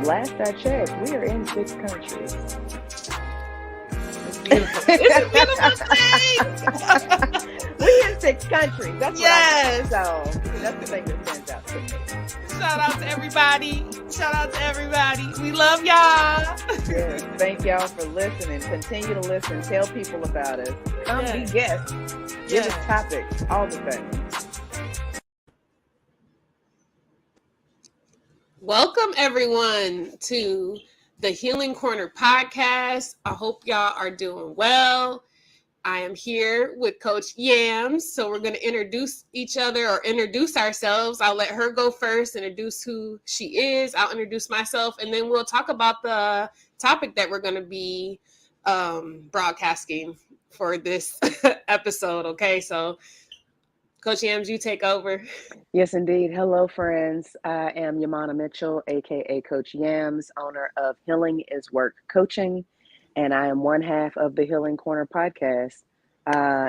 last I checked, we are in 6 countries. It's a beautiful state. We in 6 countries. That's yes. what I mean. So that's the thing that stands out to me. Shout out to everybody. Shout out to everybody. We love y'all. Yes. Thank y'all for listening. Continue to listen. Tell people about us. Come be guests. Give us topics. All the things. Welcome everyone to the Healing Corner podcast. I hope y'all are doing well. I am here with Coach Yams. So we're going to introduce each other or introduce ourselves. I'll let her go first, introduce who she is. I'll introduce myself, and then we'll talk about the topic that we're going to be broadcasting for this episode. Okay, so Coach Yams, you take over. Yes, indeed. Hello, friends. I am Yamana Mitchell, aka Coach Yams, owner of Healing is Work Coaching, and I am one half of the Healing Corner podcast.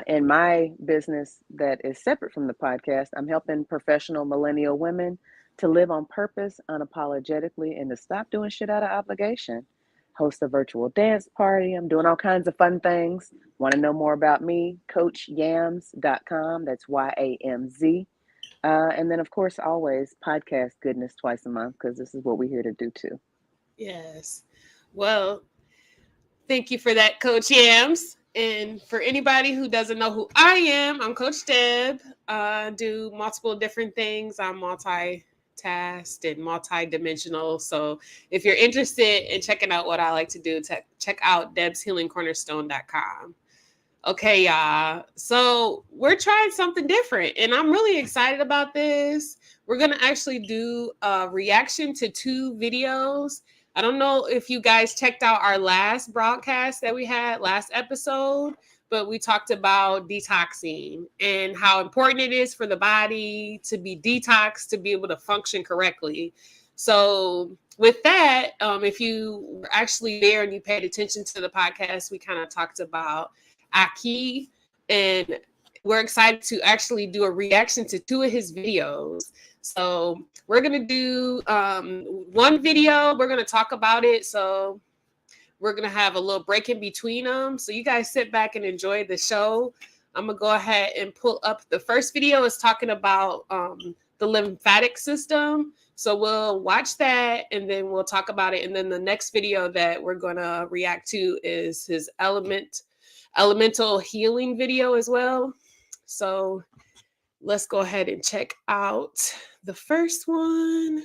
In my business that is separate from the podcast, I'm helping professional millennial women to live on purpose unapologetically and to stop doing shit out of obligation. Host a virtual dance party. I'm doing all kinds of fun things. Want to know more about me? CoachYams.com. That's YAMZ. And then, of course, always podcast goodness twice a month, because this is what we're here to do too. Yes. Well, thank you for that, Coach Yams. And for anybody who doesn't know who I am, I'm Coach Deb. Do multiple different things. I'm multi-tasked and multi-dimensional. So if you're interested in checking out what I like to do, check out debshealingcornerstone.com. Okay, y'all. So we're trying something different, and I'm really excited about this. We're going to actually do a reaction to 2 videos. I don't know if you guys checked out our last broadcast that we had last episode, but we talked about detoxing and how important it is for the body to be detoxed to be able to function correctly. So with that, if you were actually there and you paid attention to the podcast, we kind of talked about Aki, and we're excited to actually do a reaction to 2 of his videos. So we're going to do one video. We're going to talk about it. So we're going to have a little break in between them. So you guys sit back and enjoy the show. I'm going to go ahead and pull up the first video. Is talking about the lymphatic system. So we'll watch that and then we'll talk about it. And then the next video that we're going to react to is his elemental healing video as well. So let's go ahead and check out the first one.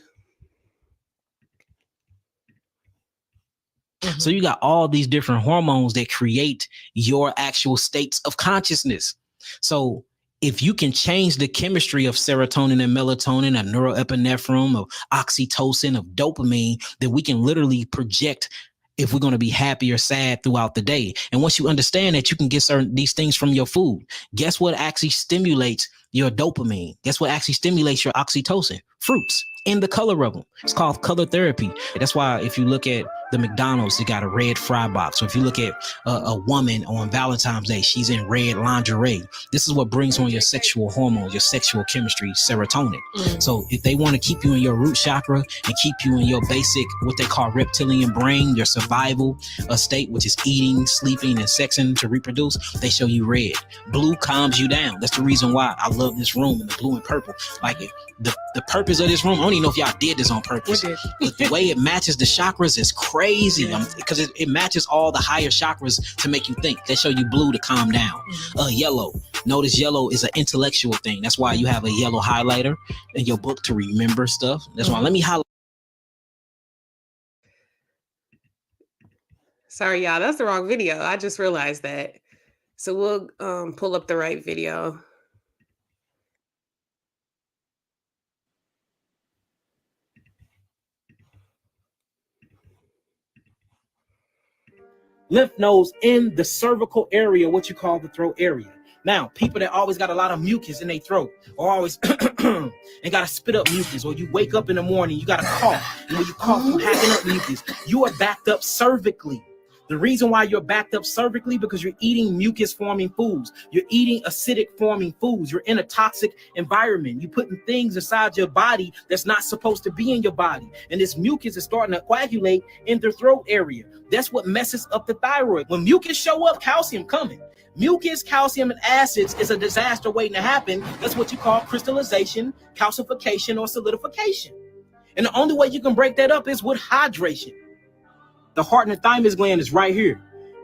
So you got all these different hormones that create your actual states of consciousness. So if you can change the chemistry of serotonin and melatonin, of neuroepinephrine, of oxytocin, of dopamine, then we can literally project if we're going to be happy or sad throughout the day. And once you understand that you can get these things from your food, guess what actually stimulates your dopamine? Guess what actually stimulates your oxytocin? Fruits in the color of them. It's called color therapy. That's why if you look at the McDonald's, they got a red fry box. So if you look at a woman on Valentine's Day, she's in red lingerie. This is what brings on your sexual hormones, your sexual chemistry, serotonin. So if they want to keep you in your root chakra and keep you in your basic, what they call reptilian brain, your survival state, which is eating, sleeping, and sexing to reproduce, they show you red. Blue calms you down. That's the reason why I love this room in the blue and purple. Like the purpose of this room, I don't even know if y'all did this on purpose, but the way it matches the chakras is crazy, because it matches all the higher chakras to make you think. They show you blue to calm down. Yellow. Notice yellow is an intellectual thing. That's why you have a yellow highlighter in your book to remember stuff. That's why. Let me highlight. Sorry, y'all. That's the wrong video. I just realized that. So we'll pull up the right video. Lymph nodes in the cervical area, what you call the throat area. Now, people that always got a lot of mucus in their throat, or always and got to spit up mucus, or you wake up in the morning, you got to cough. And when you cough, you hacking up mucus. You are backed up cervically. The reason why you're backed up cervically because you're eating mucus forming foods. You're eating acidic forming foods. You're in a toxic environment. You're putting things inside your body that's not supposed to be in your body. And this mucus is starting to coagulate in the throat area. That's what messes up the thyroid. When mucus show up, calcium coming. Mucus, calcium, and acids is a disaster waiting to happen. That's what you call crystallization, calcification, or solidification. And the only way you can break that up is with hydration. The heart and the thymus gland is right here.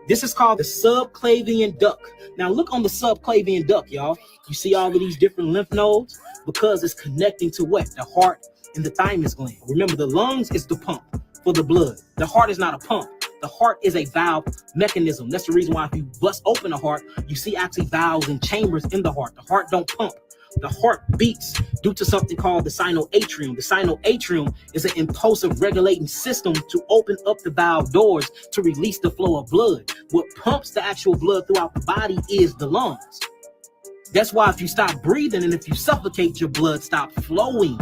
This is called the subclavian duct. Now look on the subclavian duct, y'all. You see all of these different lymph nodes because it's connecting to what? The heart and the thymus gland. Remember, the lungs is the pump for the blood. The heart is not a pump. The heart is a valve mechanism. That's the reason why if you bust open the heart, you see actually valves and chambers in the heart. The heart don't pump. The heart beats due to something called the sinoatrium. The sinoatrium is an impulsive regulating system to open up the valve doors to release the flow of blood. What pumps the actual blood throughout the body is the lungs. That's why if you stop breathing and if you suffocate, your blood stops flowing.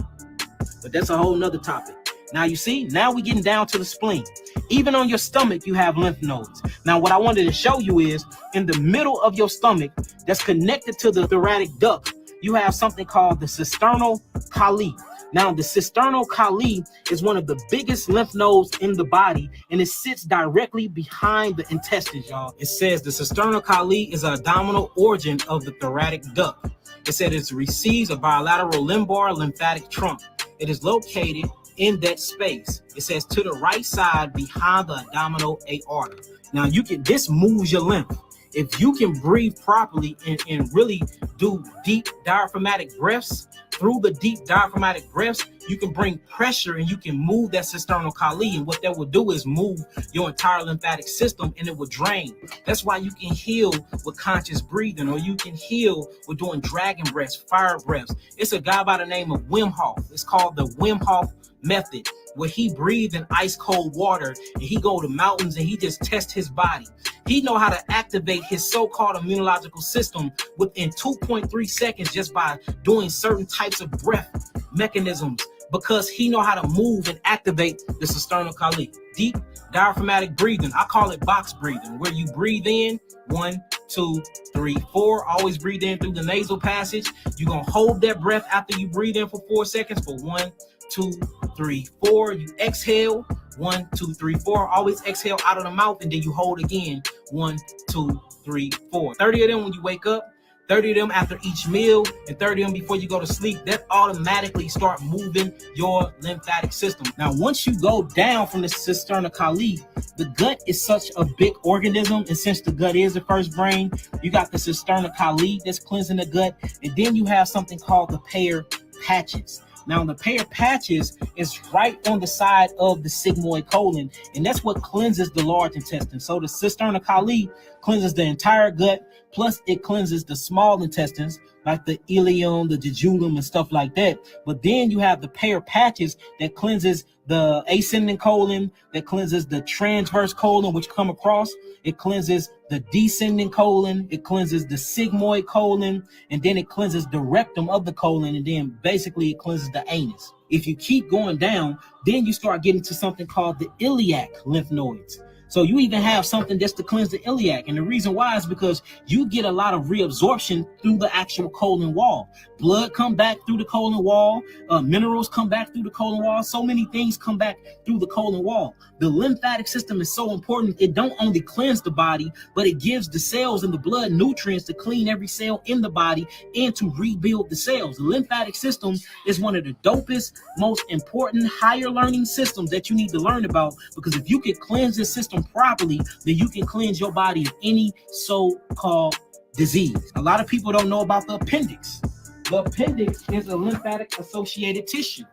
But that's a whole nother topic. Now you see, now we're getting down to the spleen. Even on your stomach, you have lymph nodes. Now what I wanted to show you is in the middle of your stomach that's connected to the thoracic duct, you have something called the cisternal colli. Now, the cisternal colli is one of the biggest lymph nodes in the body, and it sits directly behind the intestines, y'all. It says the cisternal colli is an abdominal organ of the thoracic duct. It said it receives a bilateral lumbar lymphatic trunk. It is located in that space. It says to the right side behind the abdominal aorta. Now, this moves your lymph. If you can breathe properly and really do deep diaphragmatic breaths, through the deep diaphragmatic breaths, you can bring pressure and you can move that cisternal colli. And what that will do is move your entire lymphatic system and it will drain. That's why you can heal with conscious breathing, or you can heal with doing dragon breaths, fire breaths. It's a guy by the name of Wim Hof. It's called the Wim Hof method, where he breathed in ice cold water and he go to mountains and he just test his body. He know how to activate his so-called immunological system within 2.3 seconds just by doing certain types of breath mechanisms, because he know how to move and activate the cisternal colli. Deep diaphragmatic breathing. I call it box breathing, where you breathe in 1, 2, 3, 4. Always breathe in through the nasal passage. You're going to hold that breath after you breathe in for 4 seconds for 1, 2, 3, 4. You exhale 1, 2, 3, 4. Always exhale out of the mouth, and then you hold again 1, 2, 3, 4. 30 of them when you wake up, 30 of them after each meal, and 30 of them before you go to sleep. That automatically start moving your lymphatic system. Now, once you go down from the cisternal colli, the gut is such a big organism, and since the gut is the first brain, you got the cisternal colli that's cleansing the gut, and then you have something called the Peyer's patches. Now, the Peyer's patches is right on the side of the sigmoid colon, and that's what cleanses the large intestine. So the cisternal colli cleanses the entire gut, plus it cleanses the small intestines, like the ileum, the jejunum, and stuff like that. But then you have the Peyer's patches that cleanses the ascending colon, that cleanses the transverse colon, which come across. It cleanses the descending colon, it cleanses the sigmoid colon, and then it cleanses the rectum of the colon, and then basically it cleanses the anus. If you keep going down, then you start getting to something called the iliac lymph nodes. So you even have something just to cleanse the iliac. And the reason why is because you get a lot of reabsorption through the actual colon wall. Blood come back through the colon wall. Minerals come back through the colon wall. So many things come back through the colon wall. The lymphatic system is so important. It don't only cleanse the body, but it gives the cells in the blood nutrients to clean every cell in the body and to rebuild the cells. The lymphatic system is one of the dopest, most important, higher learning systems that you need to learn about, because if you can cleanse this system properly, then you can cleanse your body of any so-called disease. A lot of people don't know about the appendix. The appendix is a lymphatic associated tissue.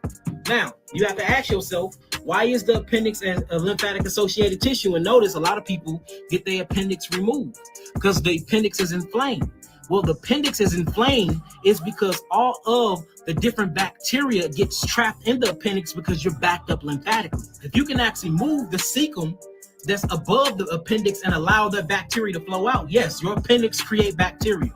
Now, you have to ask yourself, why is the appendix a lymphatic associated tissue? And notice a lot of people get their appendix removed because the appendix is inflamed. Well, the appendix is inflamed is because all of the different bacteria gets trapped in the appendix because you're backed up lymphatically. If you can actually move the cecum that's above the appendix and allow the bacteria to flow out, yes, your appendix create bacteria.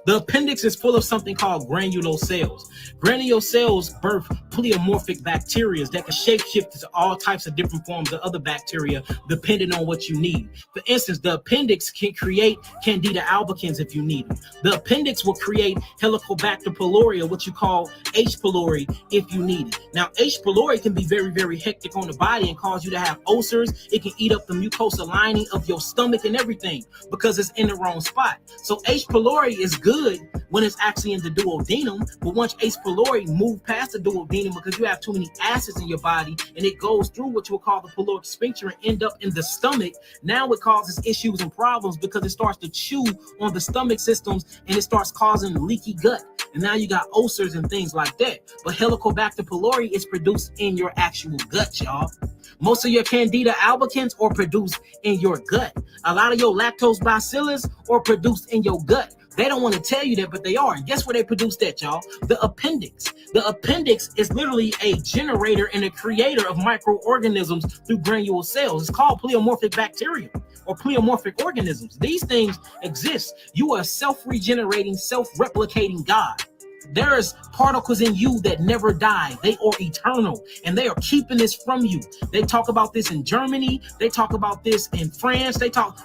The appendix is full of something called granule cells. Granule cells birth pleomorphic bacteria that can shapeshift into all types of different forms of other bacteria depending on what you need. For instance, the appendix can create candida albicans if you need them. The appendix will create Helicobacter pylori, what you call H. pylori, if you need it. Now, H. pylori can be very, very hectic on the body and cause you to have ulcers. It can eat up the mucosa lining of your stomach and everything because it's in the wrong spot. So H. pylori is good when it's actually in the duodenum, but once H. pylori move past the duodenum because you have too many acids in your body and it goes through what you would call the pyloric sphincter and end up in the stomach, now it causes issues and problems because it starts to chew on the stomach systems and it starts causing leaky gut. And now you got ulcers and things like that. But Helicobacter pylori is produced in your actual gut, y'all. Most of your Candida albicans are produced in your gut. A lot of your lactose bacillus are produced in your gut. They don't want to tell you that, but they are. And guess where they produce that, y'all? The appendix. The appendix is literally a generator and a creator of microorganisms through granule cells. It's called pleomorphic bacteria or pleomorphic organisms. These things exist. You are a self-regenerating, self-replicating God. There's particles in you that never die. They are eternal, and they are keeping this from you. They talk about this in Germany. They talk about this in France.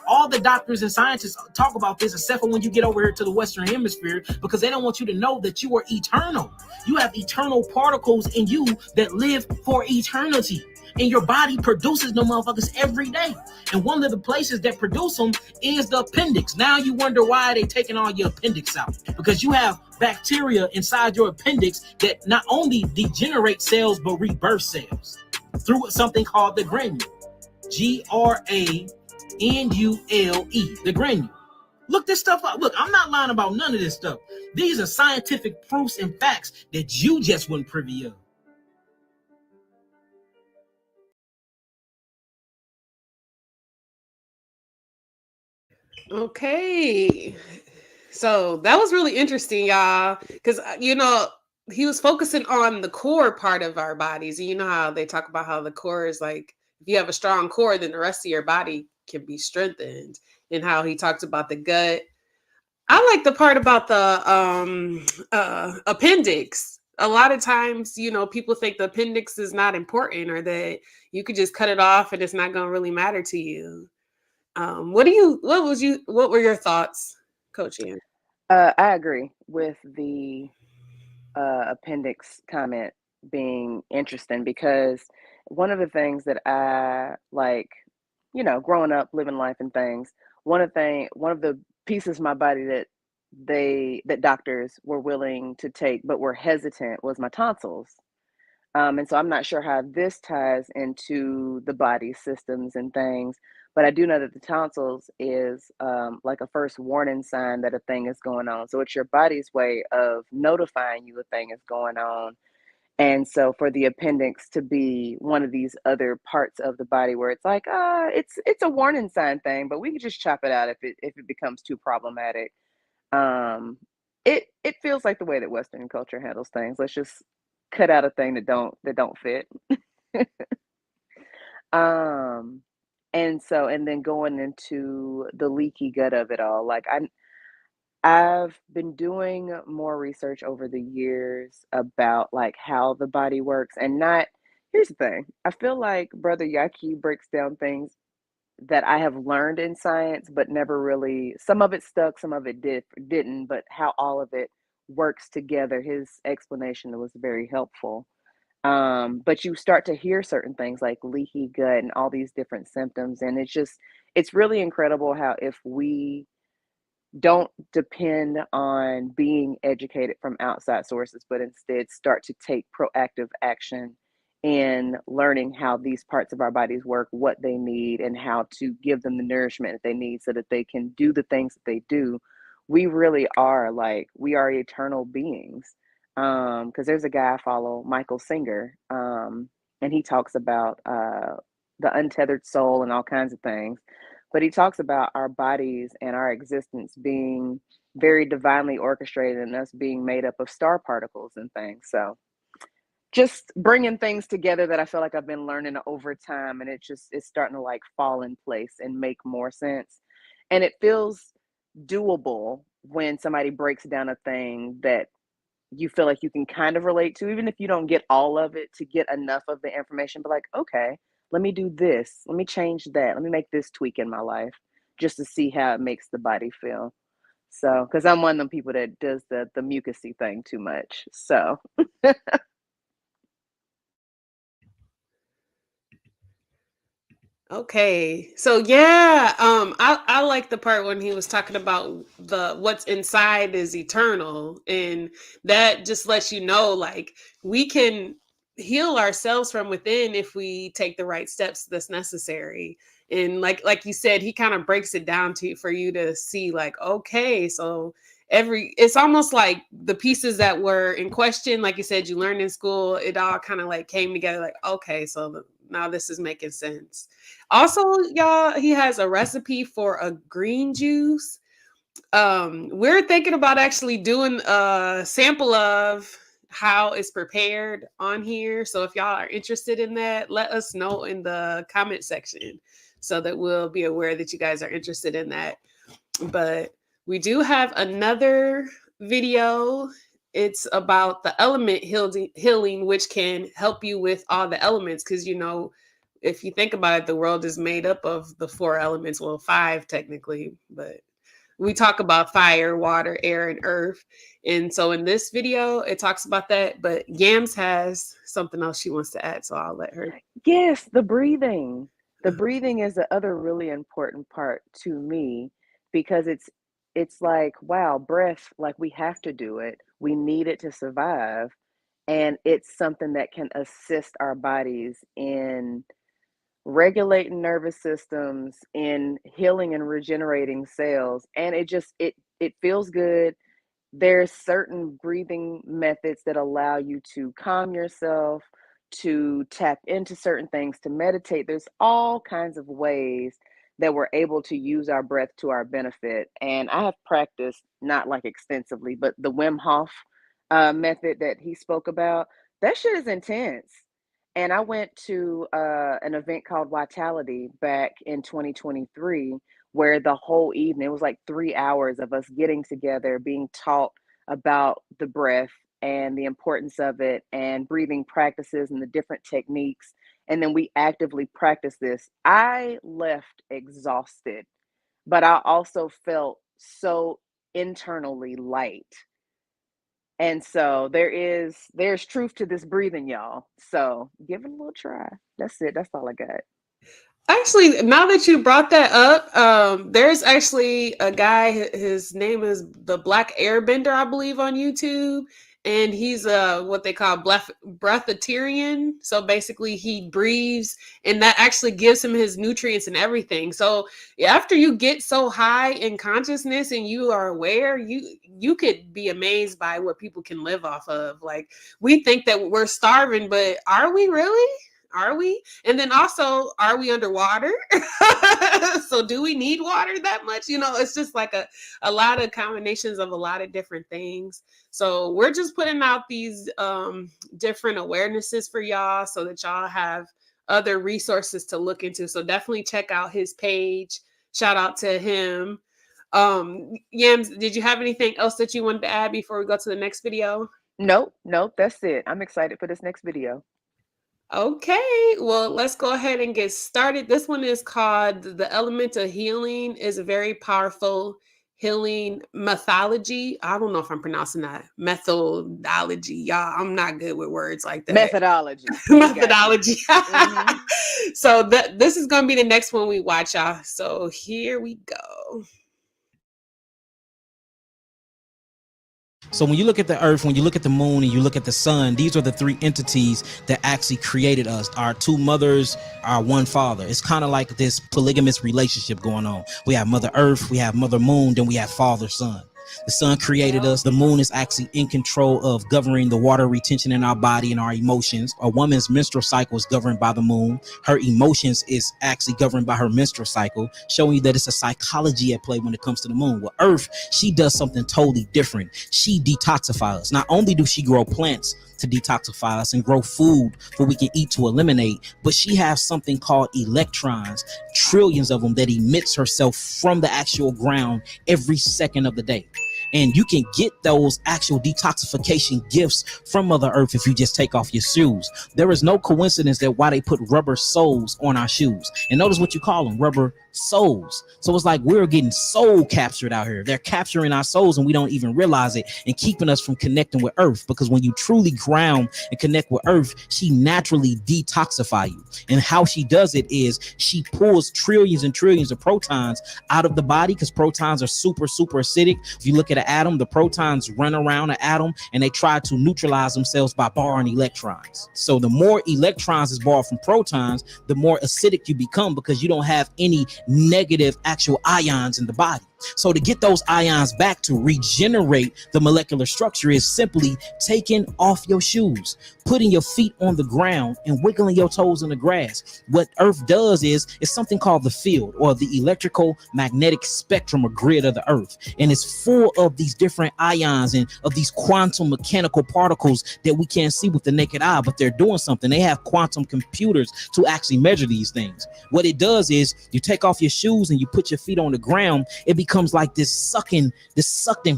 All the doctors and scientists talk about this, except for when you get over here to the Western Hemisphere, because they don't want you to know that you are eternal. You have eternal particles in you that live for eternity. And your body produces them motherfuckers every day. And one of the places that produce them is the appendix. Now you wonder why they taking all your appendix out. Because you have bacteria inside your appendix that not only degenerate cells, but rebirth cells through something called the granule. Granule, the granule. Look this stuff up. Look, I'm not lying about none of this stuff. These are scientific proofs and facts that you just weren't privy of. Okay. So that was really interesting, y'all, because, he was focusing on the core part of our bodies. And you know how they talk about how the core is like, if you have a strong core, then the rest of your body can be strengthened, and how he talked about the gut. I like the part about the appendix. A lot of times, people think the appendix is not important, or that you could just cut it off and it's not going to really matter to you. What were your thoughts, Coach Ian? I agree with the appendix comment being interesting, because one of the things that I like, growing up, living life and things, one of the pieces of my body that doctors were willing to take but were hesitant was my tonsils. And so I'm not sure how this ties into the body systems and things, but I do know that the tonsils is like a first warning sign that a thing is going on. So it's your body's way of notifying you a thing is going on. And so for the appendix to be one of these other parts of the body where it's like, it's a warning sign thing, but we can just chop it out if it becomes too problematic. It feels like the way that Western culture handles things. Let's just cut out a thing that don't fit. Um, and then going into the leaky gut of it all, like I've been doing more research over the years about like how the body works, and not. Here's the thing. I feel like Brother Yaki breaks down things that I have learned in science, but never really. Some of it stuck, some of it didn't. But how all of it works together, his explanation was very helpful. But you start to hear certain things like leaky gut and all these different symptoms, and it's really incredible how if we don't depend on being educated from outside sources, but instead start to take proactive action in learning how these parts of our bodies work, what they need, and how to give them the nourishment that they need so that they can do the things that they do. We really are like, we are eternal beings. Because there's a guy I follow, Michael Singer, and he talks about the untethered soul and all kinds of things, but he talks about our bodies and our existence being very divinely orchestrated and us being made up of star particles and things. So just bringing things together that I feel like I've been learning over time, and it's starting to like fall in place and make more sense. And it feels doable when somebody breaks down a thing that you feel like you can kind of relate to, even if you don't get all of it, to get enough of the information. But like, okay, let me do this. Let me change that. Let me make this tweak in my life just to see how it makes the body feel. So, because I'm one of them people that does the mucusy thing too much. So, Okay. So yeah, I like the part when he was talking about the what's inside is eternal, and that just lets you know like we can heal ourselves from within if we take the right steps that's necessary. And like you said, he kind of breaks it down to for you to see like, okay, so it's almost like the pieces that were in question, like you said, you learned in school, it all kind of like came together like, okay, so now this is making sense. Also, y'all, he has a recipe for a green juice. We're thinking about actually doing a sample of how it's prepared on here. So if y'all are interested in that, let us know in the comment section so that we'll be aware that you guys are interested in that. But we do have another video. It's about the element healing, which can help you with all the elements. Because, you know, if you think about it, the world is made up of the 4 elements. Well, 5 technically, but we talk about fire, water, air, and earth. And so in this video, it talks about that. But Yams has something else she wants to add. So I'll let her. yes, the breathing. The breathing is the other really important part to me, because it's like, wow, breath, like we have to do it. We need it to survive. And it's something that can assist our bodies in regulating nervous systems, in healing and regenerating cells. And it feels good. There's certain breathing methods that allow you to calm yourself, to tap into certain things, to meditate. There's all kinds of ways that we're able to use our breath to our benefit. And I have practiced, not like extensively, but the Wim Hof method that he spoke about, that shit is intense. And I went to an event called Vitality back in 2023, where the whole evening, it was like 3 hours of us getting together, being taught about the breath and the importance of it, and breathing practices and the different techniques. And then we actively practice this. I left exhausted, but I also felt so internally light. And so there's truth to this breathing, y'all. So give it a little try. That's it. That's all I got. Actually, now that you brought that up, there's actually a guy. His name is the Black Airbender, I believe, on YouTube, and he's what they call breatharian. So basically, he breathes, and that actually gives him his nutrients and everything. So after you get so high in consciousness and you are aware, you could be amazed by what people can live off of. Like, we think that we're starving, but are we really? Are we? And then also, are we underwater? So do we need water that much? You know, it's just like a lot of combinations of a lot of different things. So we're just putting out these different awarenesses for y'all so that y'all have other resources to look into. So definitely check out his page. Shout out to him. Yams, did you have anything else that you wanted to add before we go to the next video? Nope, that's it. I'm excited for this next video. Okay, well, let's go ahead and get started. This one is called The Element of Healing. Is a very powerful healing methodology. I don't know if I'm pronouncing that. Methodology. Y'all, I'm not good with words like that. Methodology. Methodology. Mm-hmm. So this is going to be the next one we watch, y'all. So here we go. So when you look at the earth, when you look at the moon, and you look at the sun, these are the 3 entities that actually created us. Our 2 mothers, our 1 father. It's kind of like this polygamous relationship going on. We have Mother Earth, we have Mother Moon, then we have Father Sun. The sun created us. The moon is actually in control of governing the water retention in our body and our emotions. A woman's menstrual cycle is governed by the moon. Her emotions is actually governed by her menstrual cycle, showing you that it's a psychology at play when it comes to the moon. With Earth, she does something totally different. She detoxifies us. Not only do she grow plants to detoxify us and grow food that we can eat to eliminate, but she has something called electrons, trillions of them, that emits herself from the actual ground every second of the day. And you can get those actual detoxification gifts from Mother Earth if you just take off your shoes. There is no coincidence that why they put rubber soles on our shoes. And notice what you call them, rubber soles. So it's like we're getting soul captured out here. They're capturing our souls and we don't even realize it, and keeping us from connecting with Earth. Because when you truly ground and connect with Earth, she naturally detoxify you. And how she does it is she pulls trillions and trillions of protons out of the body, because protons are super acidic. If you look at an atom, the protons run around an atom and they try to neutralize themselves by borrowing electrons. So the more electrons is borrowed from protons, the more acidic you become, because you don't have any negative actual ions in the body. So to get those ions back to regenerate the molecular structure is simply taking off your shoes, putting your feet on the ground and wiggling your toes in the grass. What Earth does is something called the field, or the electrical magnetic spectrum or grid of the Earth. And it's full of these different ions and of these quantum mechanical particles that we can't see with the naked eye, but they're doing something. They have quantum computers to actually measure these things. What it does is you take off your shoes and you put your feet on the ground. It becomes like this sucking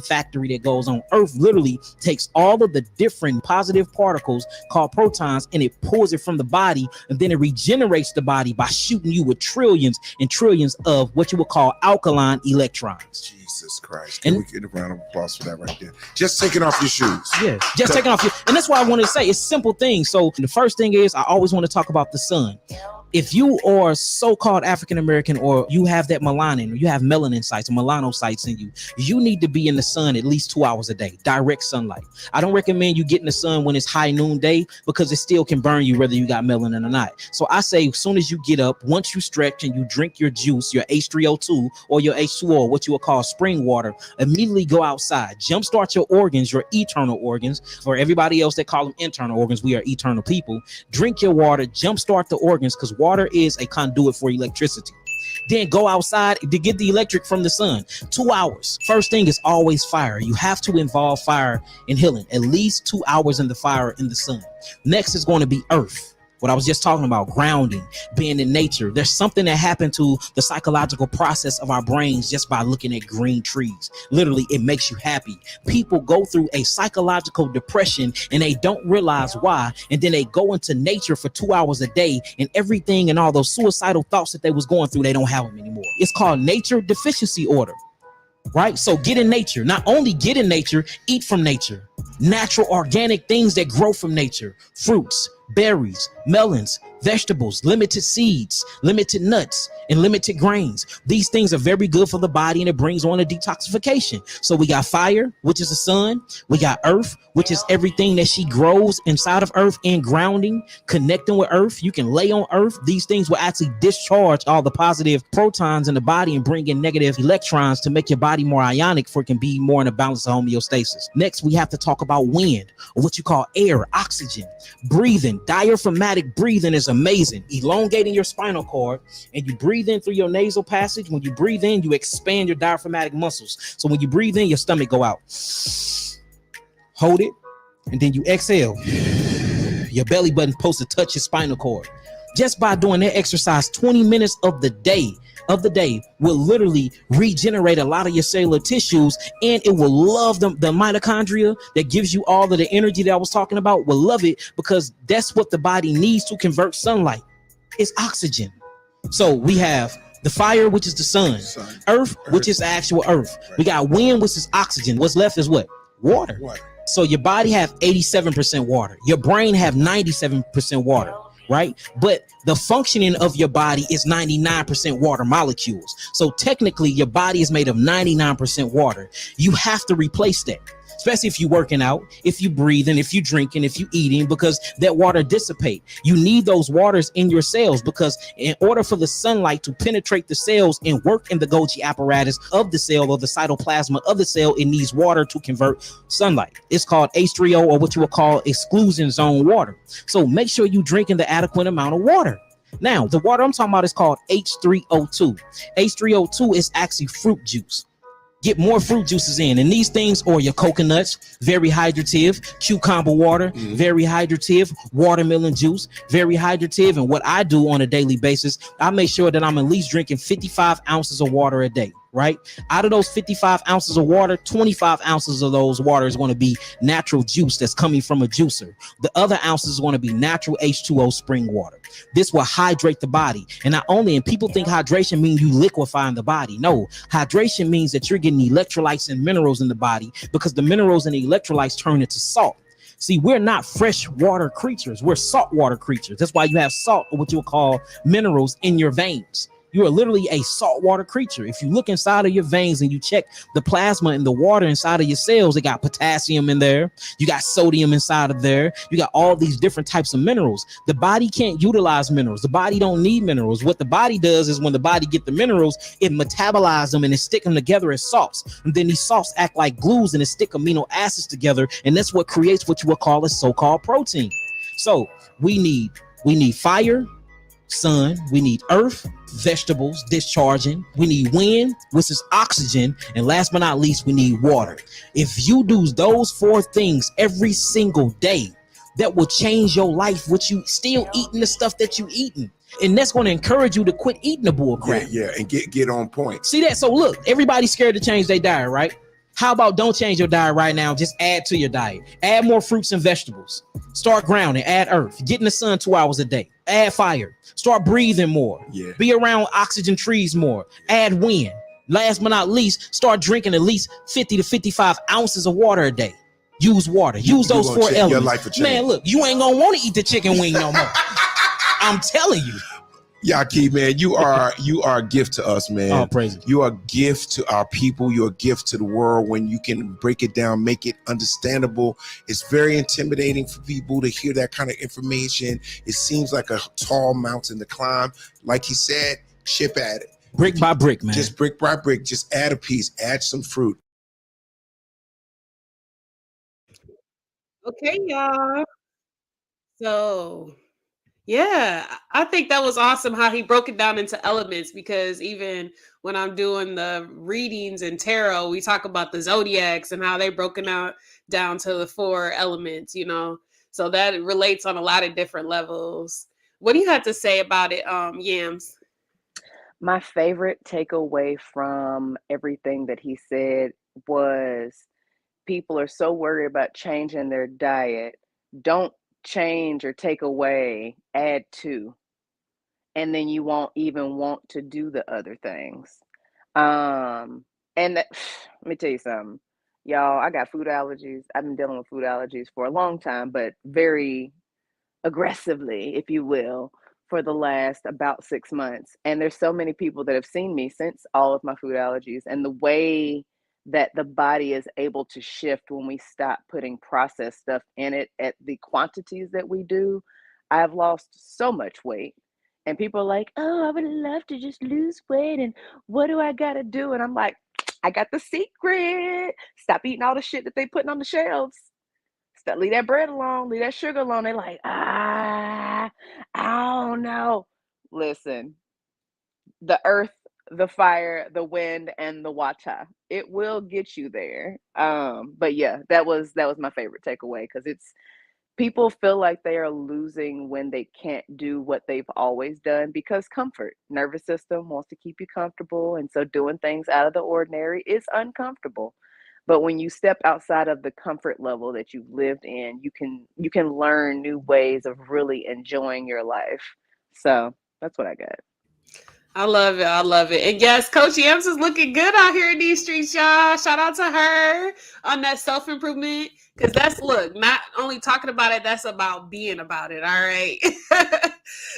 factory that goes on. Earth literally takes all of the different positive particles called protons and it pulls it from the body, and then it regenerates the body by shooting you with trillions and trillions of what you would call alkaline electrons. Jesus Christ. Can we get a round of applause for that right there? Just taking off your shoes. Yeah, just taking off your, and that's why I wanted to say it's simple things. So the first thing is I always want to talk about the sun. If you are so-called African American, or you have that melanin, or you have melanin sites or melanocytes in you, you need to be in the sun at least 2 hours a day, direct sunlight. I don't recommend you get in the sun when it's high noonday, because it still can burn you whether you got melanin or not. So I say as soon as you get up, once you stretch and you drink your juice, your H3O2 or your H2O, what you would call spring water, immediately go outside, jumpstart your organs, your eternal organs. For everybody else that call them internal organs, we are eternal people. Drink your water, jumpstart the organs, because water is a conduit for electricity. Then go outside to get the electric from the sun. 2 hours. First thing is always fire. You have to involve fire in healing. At least 2 hours in the fire in the sun. Next is going to be earth. What I was just talking about, grounding, being in nature. There's something that happened to the psychological process of our brains just by looking at green trees. Literally, it makes you happy. People go through a psychological depression and they don't realize why. And then they go into nature for 2 hours a day, and everything and all those suicidal thoughts that they was going through, they don't have them anymore. It's called nature deficiency order. Right? So get in nature. Not only get in nature, eat from nature. Natural organic things that grow from nature. Fruits, berries, melons, vegetables, limited seeds, limited nuts, and limited grains. These things are very good for the body, and it brings on a detoxification. So we got fire, which is the sun. We got earth, which is everything that she grows inside of earth, and grounding, connecting with earth. You can lay on earth. These things will actually discharge all the positive protons in the body and bring in negative electrons to make your body more ionic, for it can be more in a balance of homeostasis. Next, we have to talk about wind, or what you call air, oxygen, breathing. Diaphragmatic breathing is amazing. Elongating your spinal cord, and you breathe in through your nasal passage. When you breathe in, you expand your diaphragmatic muscles. So when you breathe in, your stomach go out. Hold it, and then you exhale. Your belly button supposed to touch your spinal cord. Just by doing that exercise 20 minutes of the day will literally regenerate a lot of your cellular tissues, and it will love the mitochondria that gives you all of the energy that I was talking about. Will love it, because that's what the body needs to convert sunlight. It's oxygen. So we have the fire, which is the sun. Earth, which is actual earth. We got wind, which is oxygen. What's left is what? Water. So your body have 87% water. Your brain have 97% water. Right? But the functioning of your body is 99% water molecules. So technically your body is made of 99% water. You have to replace that, especially if you're working out, if you breathing, if you drinking, if you eating, because that water dissipate. You need those waters in your cells, because in order for the sunlight to penetrate the cells and work in the Golgi apparatus of the cell, or the cytoplasma of the cell, it needs water to convert sunlight. It's called H3O, or what you would call exclusion zone water. So make sure you're drinking the adequate amount of water. Now, the water I'm talking about is called H3O2. H3O2 is actually fruit juice. Get more fruit juices in, and these things, or your coconuts, very hydrative. Cucumber water, very hydrative. Watermelon juice, very hydrative. And what I do on a daily basis, I make sure that I'm at least drinking 55 ounces of water a day. right? Out of those 55 ounces of water, 25 ounces of those water is going to be natural juice that's coming from a juicer. The other ounces is going to be natural H2O spring water. This will hydrate the body. And not only, and people think hydration means you liquefying the body. No, hydration means that you're getting electrolytes and minerals in the body, because the minerals and the electrolytes turn into salt. See, we're not freshwater creatures. We're saltwater creatures. That's why you have salt, or what you would call minerals, in your veins. You are literally a saltwater creature. If you look inside of your veins and you check the plasma and the water inside of your cells, it got potassium in there. You got sodium inside of there. You got all these different types of minerals. The body can't utilize minerals. The body don't need minerals. What the body does is when the body get the minerals, it metabolizes them and it stick them together as salts. And then these salts act like glues and it stick amino acids together. And that's what creates what you would call a so-called protein. So we need fire, sun, we need earth, vegetables, discharging, we need wind, which is oxygen, and last but not least, we need water. If you do those 4 things every single day, that will change your life, with you still eating the stuff that you eating. And that's going to encourage you to quit eating the bull crap. Yeah, and get on point. See that? So look, everybody's scared to change their diet, right? How about don't change your diet right now? Just add to your diet. Add more fruits and vegetables. Start grounding. Add earth. Get in the sun 2 hours a day. Add fire. Start breathing more. Yeah. Be around oxygen trees more. Add wind. Last but not least, start drinking at least 50 to 55 ounces of water a day. Use water. Use those 4 elements. Your life will change. Man, look, you ain't gonna want to eat the chicken wing no more. I'm telling you. Yaki, man, you are a gift to us, man. Oh, praise it. You are a gift to our people. You're a gift to the world when you can break it down, make it understandable. It's very intimidating for people to hear that kind of information. It seems like a tall mountain to climb. Like he said, chip at it. Brick by brick, man. Just brick by brick. Just add a piece. Add some fruit. Okay, y'all. So yeah, I think that was awesome how he broke it down into elements, because even when I'm doing the readings in tarot, we talk about the zodiacs and how they broken out down to the 4 elements, you know. So that relates on a lot of different levels. What do you have to say about it, Yams? My favorite takeaway from everything that he said was, people are so worried about changing their diet. Don't change or take away, add to, and then you won't even want to do the other things. And that, let me tell you something, y'all. I got food allergies. I've been dealing with food allergies for a long time, but very aggressively, if you will, for the last about 6 months. And there's so many people that have seen me since all of my food allergies, and the way that the body is able to shift when we stop putting processed stuff in it at the quantities that we do. I've lost so much weight, and people are like, oh, I would love to just lose weight, and what do I gotta do? And I'm like, I got the secret. Stop eating all the shit that they putting on the shelves. Stop, leave that bread alone, leave that sugar alone. They're like, I don't know. Listen, the earth, the fire, the wind, and the water, it will get you there. But yeah, that was my favorite takeaway, because it's, people feel like they are losing when they can't do what they've always done, because comfort, nervous system wants to keep you comfortable, and so doing things out of the ordinary is uncomfortable. But when you step outside of the comfort level that you've lived in, you can learn new ways of really enjoying your life. So that's what I got. I love it. I love it. And yes, Coach Yams is looking good out here in these streets, y'all. Shout out to her on that self-improvement. Because that's, look, not only talking about it, that's about being about it. All right.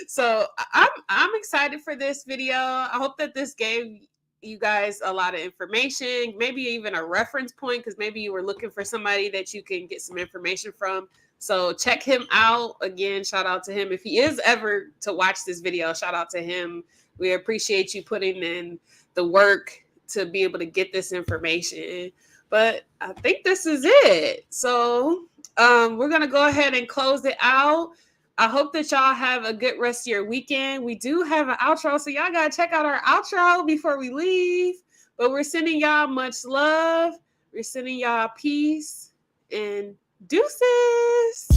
So I'm excited for this video. I hope that this gave you guys a lot of information, maybe even a reference point, because maybe you were looking for somebody that you can get some information from. So check him out. Again, shout out to him. If he is ever to watch this video, shout out to him. We appreciate you putting in the work to be able to get this information. But I think this is it. So we're going to go ahead and close it out. I hope that y'all have a good rest of your weekend. We do have an outro, so y'all got to check out our outro before we leave. But we're sending y'all much love. We're sending y'all peace and deuces.